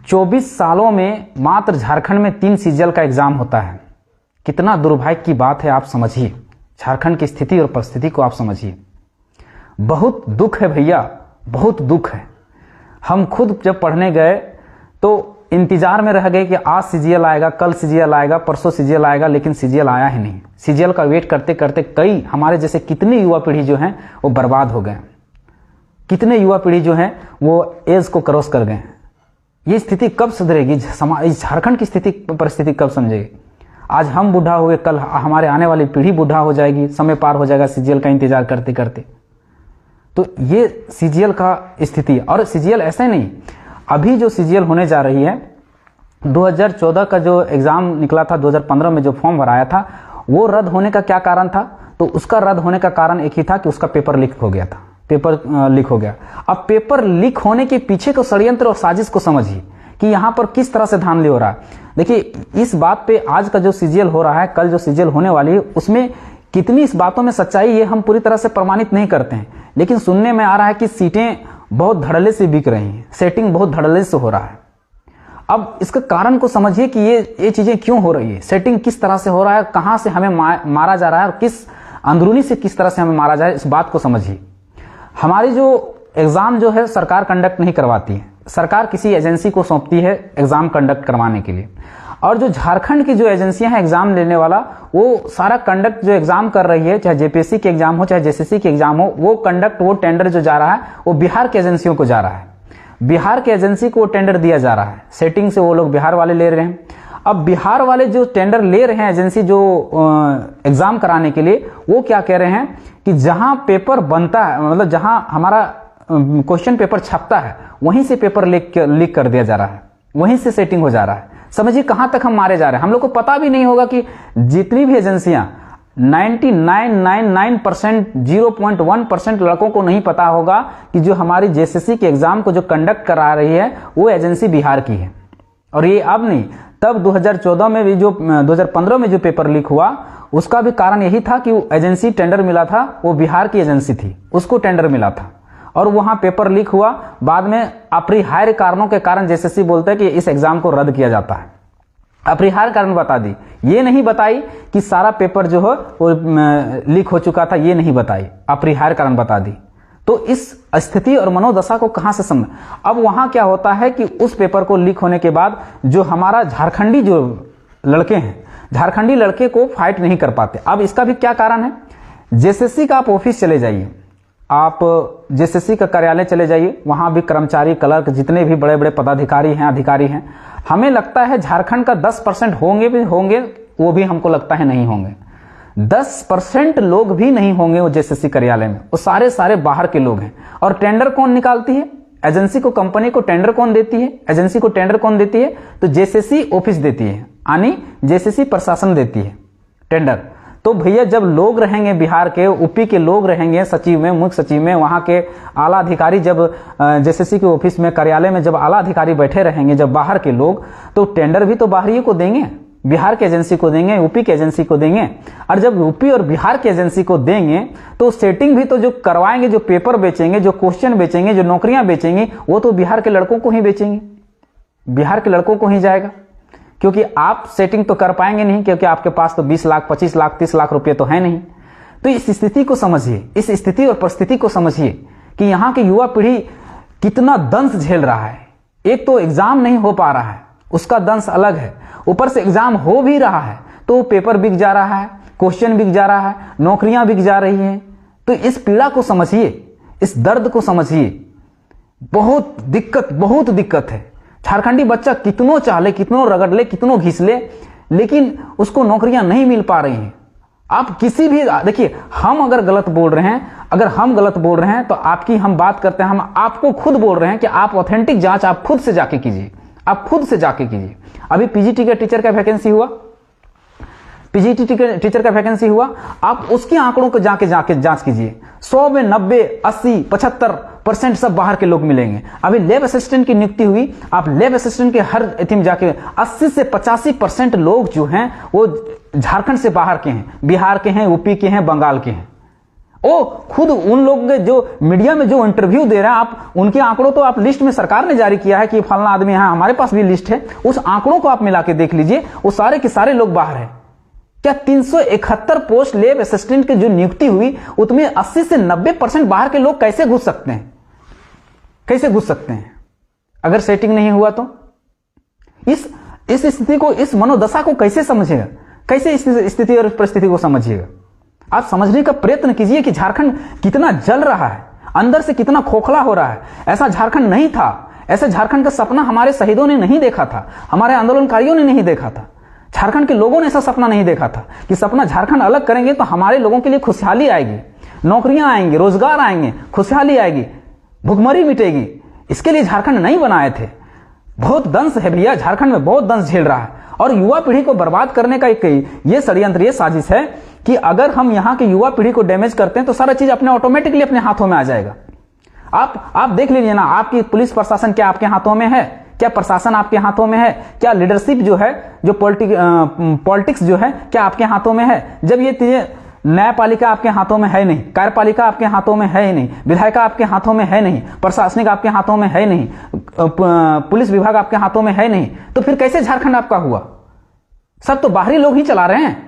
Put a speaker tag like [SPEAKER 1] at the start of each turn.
[SPEAKER 1] 24 सालों में मात्र झारखंड में 3 सीजीएल का एग्जाम होता है। कितना दुर्भाग्य की बात है, आप समझिए। झारखंड की स्थिति और परिस्थिति को आप समझिए। बहुत दुख है भैया, बहुत दुख है। हम खुद जब पढ़ने गए तो इंतजार में रह गए कि आज सीजीएल आएगा, कल सीजीएल आएगा, परसों सीजीएल आएगा, लेकिन सीजीएल आया ही नहीं। सीजीएल का वेट करते करते कई हमारे जैसे कितनी युवा पीढ़ी जो है वो बर्बाद हो गए, कितने युवा पीढ़ी जो है वो एज को क्रॉस कर गए। ये स्थिति कब सुधरेगी? झारखंड की स्थिति परिस्थिति कब समझेगी? आज हम बूढ़ा हो गए, कल हमारे आने वाली पीढ़ी बूढ़ा हो जाएगी, समय पार हो जाएगा सीजीएल का इंतजार करते करते। तो ये सीजीएल का स्थिति। और सीजीएल ऐसे नहीं, अभी जो सीजीएल होने जा रही है, 2014 का जो एग्जाम निकला था, 2015 में जो फॉर्म भराया था, वो रद्द होने का क्या कारण था? तो उसका रद्द होने का कारण एक ही था कि उसका पेपर लीक हो गया था, पेपर लीक हो गया। अब पेपर लीक होने के पीछे को षड्यंत्र और साजिश को समझिए कि यहाँ पर किस तरह से धांधली हो रहा है। देखिए, इस बात पे आज का जो सीजीएल हो रहा है, कल जो सीजीएल होने वाली है, उसमें कितनी इस बातों में सच्चाई ये हम पूरी तरह से प्रमाणित नहीं करते हैं, लेकिन सुनने में आ रहा है कि सीटें बहुत धड़ल्ले से बिक रही हैं, सेटिंग बहुत धड़ल्ले से हो रहा है। अब इसका कारण को समझिए कि ये चीजें क्यों हो रही है, सेटिंग किस तरह से हो रहा है, कहां से हमें मारा जा रहा है और किस अंदरूनी से किस तरह से हमें मारा जा रहा है, इस बात को समझिए। हमारी जो एग्जाम जो है सरकार कंडक्ट नहीं करवाती है, सरकार किसी एजेंसी को सौंपती है एग्जाम कंडक्ट करवाने के लिए। और जो झारखंड की जो एजेंसियां हैं एग्जाम लेने वाला, वो सारा कंडक्ट जो एग्जाम कर रही है, चाहे जेपीएससी के एग्जाम हो चाहे जेसीसी के एग्जाम हो, वो कंडक्ट, वो टेंडर जो जा रहा है वो बिहार की एजेंसियों को जा रहा है। बिहार के एजेंसी को टेंडर दिया जा रहा है, सेटिंग से वो लोग बिहार वाले ले रहे हैं। अब बिहार वाले जो टेंडर ले रहे हैं एजेंसी जो एग्जाम कराने के लिए, वो क्या कह रहे हैं कि जहां पेपर बनता है, मतलब जहां हमारा क्वेश्चन पेपर छपता है, वहीं से पेपर लीक कर दिया जा रहा है, वहीं से सेटिंग हो जा रहा है। समझिए कहां तक हम मारे जा रहे हैं। हम लोग को पता भी नहीं होगा कि जितनी भी एजेंसियां 99.99% 0.1% लड़कों को नहीं पता होगा कि जो हमारी जेसीसी के एग्जाम को जो कंडक्ट करा रही है वो एजेंसी बिहार की है। और ये अब नहीं, तब 2014 में भी जो 2015 में जो पेपर लीक हुआ, उसका भी कारण यही था कि वो एजेंसी टेंडर मिला था, वो बिहार की एजेंसी थी, उसको टेंडर मिला था और वहां पेपर लीक हुआ। बाद में अपरिहार्य कारणों के कारण जेसीसी बोलते हैं कि इस एग्जाम को रद्द किया जाता है। अपरिहार्य कारण बता दी, ये नहीं बताई कि सारा पेपर जो है वो लीक हो चुका था, ये नहीं बताई, अपरिहार्य कारण बता दी। तो इस स्थिति और मनोदशा को कहां से समझ। अब वहां क्या होता है कि उस पेपर को लीक होने के बाद जो हमारा झारखंडी जो लड़के हैं, झारखंडी लड़के को फाइट नहीं कर पाते। अब इसका भी क्या कारण है? जेसीसी का आप ऑफिस चले जाइए, आप जेसीसी का कार्यालय चले जाइए, वहां भी कर्मचारी, क्लर्क, जितने भी बड़े बड़े पदाधिकारी हैं, अधिकारी हैं, हमें लगता है झारखंड का 10% होंगे भी होंगे, वो भी हमको लगता है नहीं होंगे। 10% लोग भी नहीं होंगे वो जेसीसी कार्यालय में, वो सारे बाहर के लोग हैं। और टेंडर कौन निकालती है? एजेंसी को, कंपनी को टेंडर कौन देती है? एजेंसी को टेंडर कौन देती है? तो जेसीसी ऑफिस देती है, यानी जेसीसी प्रशासन देती है टेंडर। तो भैया जब लोग रहेंगे बिहार के, यूपी के लोग रहेंगे सचिव में, मुख्य सचिव में, वहां के आला अधिकारी जब जेसीसी के ऑफिस में, कार्यालय में जब आला अधिकारी बैठे रहेंगे, जब बाहर के लोग, तो टेंडर भी तो बाहरी को देंगे, बिहार की एजेंसी को देंगे, यूपी की एजेंसी को देंगे। और जब यूपी और बिहार की एजेंसी को देंगे तो सेटिंग भी तो जो करवाएंगे, जो पेपर बेचेंगे, जो क्वेश्चन बेचेंगे, जो नौकरियां बेचेंगे, वो तो बिहार के लड़कों को ही बेचेंगे, बिहार के लड़कों को ही जाएगा। क्योंकि आप सेटिंग तो कर पाएंगे नहीं, क्योंकि आपके पास तो 20 लाख, 25 लाख, 30 लाख रुपए तो है नहीं। तो इस स्थिति को समझिए, इस स्थिति और परिस्थिति को समझिए कि यहाँ की युवा पीढ़ी कितना दंश झेल रहा है। एक तो एग्जाम नहीं हो पा रहा है, उसका दंश अलग है, ऊपर से एग्जाम हो भी रहा है तो पेपर बिक जा रहा है, क्वेश्चन बिक जा रहा है, नौकरियां बिक जा रही हैं। तो इस पीड़ा को समझिए, इस दर्द को समझिए। बहुत दिक्कत है। झारखंडी बच्चा कितनों चाह ले, कितनों रगड़ ले, कितनों घिस ले, लेकिन उसको नौकरियां नहीं मिल पा रही हैं। आप किसी भी, देखिए, हम अगर गलत बोल रहे हैं, अगर हम गलत बोल रहे हैं तो आपकी हम बात करते हैं, हम आपको खुद बोल रहे हैं कि आप ऑथेंटिक जांच आप खुद से जाके कीजिए, आप खुद से जाके कीजिए। अभी पीजीटी के टीचर का वैकेंसी हुआ, पीजीटी टीचर का वैकेंसी हुआ, आप उसके आंकड़ों को जाके जांच कीजिए। 100 में 90, 80, 75% सब बाहर के लोग मिलेंगे। अभी लैब असिस्टेंट की नियुक्ति हुई, आप लैब असिस्टेंट के हर एथिम जाके 80 से 85% लोग जो हैं वो झारखंड से बाहर के हैं, बिहार के हैं, यूपी के हैं, बंगाल के हैं। ओ खुद उन लोग जो मीडिया में जो इंटरव्यू दे रहे हैं, आप उनके आंकड़ों तो आप लिस्ट में सरकार ने जारी किया है कि फलाना आदमी है, हमारे पास भी लिस्ट है, उस आंकड़ों को आप मिला के देख लीजिए, वो सारे के सारे लोग बाहर हैं। क्या 371 पोस्ट लैब असिस्टेंट की जो नियुक्ति हुई उसमें 80 से 90% बाहर के लोग कैसे घुस सकते हैं? कैसे घुस सकते हैं अगर सेटिंग नहीं हुआ तो? इस स्थिति को, इस मनोदशा को कैसे समझेगा? कैसे इस स्थिति और परिस्थिति को समझिएगा? आप समझने का प्रयत्न कीजिए कि झारखंड कितना जल रहा है, अंदर से कितना खोखला हो रहा है। ऐसा झारखंड नहीं था, ऐसा झारखंड का सपना हमारे शहीदों ने नहीं देखा था, हमारे आंदोलनकारियों ने नहीं देखा था, झारखंड के लोगों ने ऐसा सपना नहीं देखा था कि सपना झारखंड अलग करेंगे तो हमारे लोगों के लिए खुशहाली आएगी, नौकरियां आएंगी, रोजगार आएंगे, खुशहाली आएगी, भुखमरी मिटेगी। इसके लिए झारखंड नहीं बनाए थे। बहुत दंश है भैया, झारखंड में बहुत दंश झेल रहा है और युवा पीढ़ी को बर्बाद करने का एक ये षड्यंत्र, ये साजिश है कि अगर हम यहाँ की युवा पीढ़ी को डैमेज करते हैं तो सारा चीज अपने ऑटोमेटिकली अपने हाथों में आ जाएगा। आप देख लीजिए ना, आपकी पुलिस प्रशासन क्या आपके हाथों में है? क्या प्रशासन आपके हाथों में है? क्या लीडरशिप जो है, जो पॉलिटिक्स जो है, क्या आपके हाथों में है? जब ये चीजें, न्यायपालिका आपके हाथों में है नहीं, कार्यपालिका आपके हाथों में है ही नहीं, विधायिका आपके हाथों में है नहीं, प्रशासनिक आपके हाथों में है नहीं, पुलिस विभाग आपके हाथों में है नहीं, तो फिर कैसे झारखंड आपका हुआ? सब तो बाहरी लोग ही चला रहे हैं।